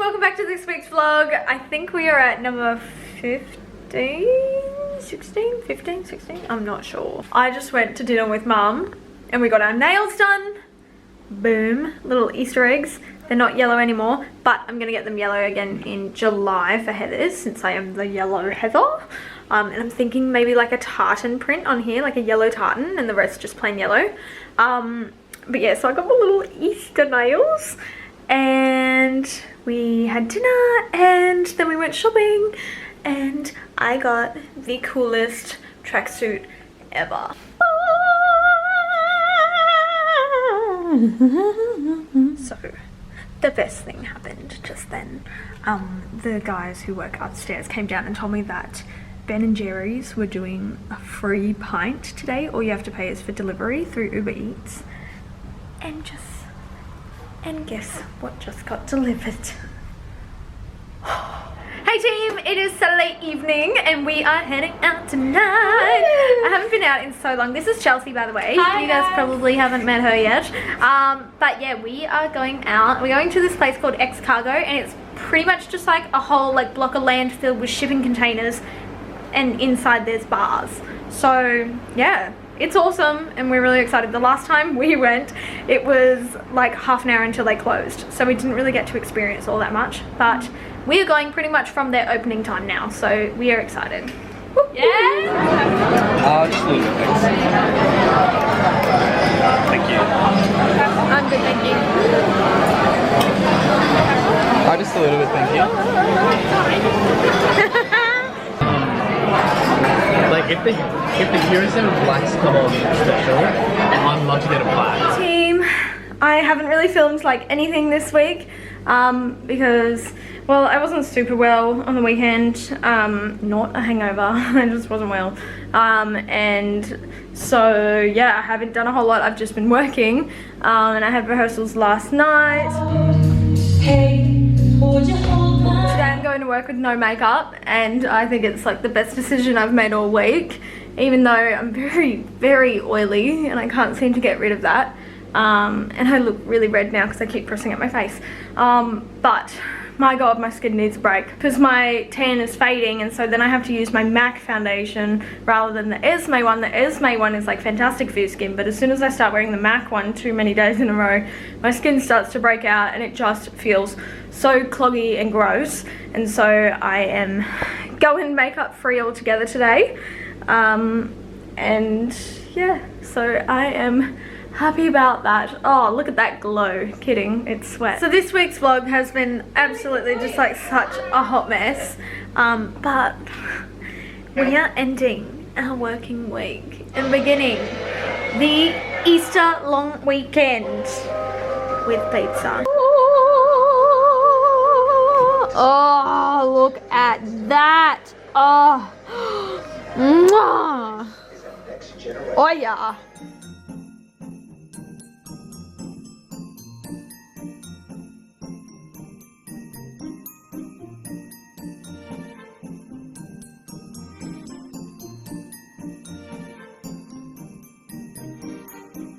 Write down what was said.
welcome back to this week's vlog. I think we are at number 15, 16, 15, 16, I'm not sure. I just went to dinner with mum and we got our nails done. Boom, little Easter eggs. They're not yellow anymore, but I'm gonna get them yellow again in July for Heather's, since I am the yellow Heather. And I'm thinking maybe like a tartan print on here, like a yellow tartan, and the rest just plain yellow. But yeah, so I got my little Easter nails, and we had dinner, and then we went shopping, and I got the coolest tracksuit ever. So the best thing happened just then. The guys who work upstairs came down and told me that Ben & Jerry's were doing a free pint today. All you have to pay is for delivery through Uber Eats. And guess what just got delivered? Hey team, it is Saturday evening and we are heading out tonight. I haven't been out in so long. This is Chelsea, by the way. Hi, you guys probably haven't met her yet. But yeah, we are going out. We're going to this place called X Cargo, and it's pretty much just like a whole like block of land filled with shipping containers, and inside there's bars. So yeah, it's awesome and we're really excited. The last time we went, it was like half an hour until they closed, so we didn't really get to experience all that much, but we are going pretty much from their opening time now, so we are excited. Yeah! Just a little bit, thanks. Thank you. I'm good, thank you. Just a little bit, thank you. Like if the Heroes and Blacks come on special, I'm allowed to get a black. Team, I haven't really filmed like anything this week because, well, I wasn't super well on the weekend. Not a hangover, I just wasn't well. And so yeah, I haven't done a whole lot. I've just been working, and I had rehearsals last night. Today I'm going to work with no makeup, and I think it's like the best decision I've made all week, even though I'm very, very oily and I can't seem to get rid of that. And I look really red now because I keep pressing at my face. But my god, my skin needs a break because my tan is fading, and so then I have to use my MAC foundation rather than the Esme one. The Esme one is like fantastic for your skin, but as soon as I start wearing the MAC one too many days in a row, my skin starts to break out and it just feels so cloggy and gross. And so I am going makeup free altogether today. And yeah, so I am happy about that. Oh, look at that glow. Kidding, it's sweat. So this week's vlog has been absolutely just like such a hot mess. But we are ending our working week and beginning the Easter long weekend with pizza. Oh, look at that. Oh, mwah. Oh yeah.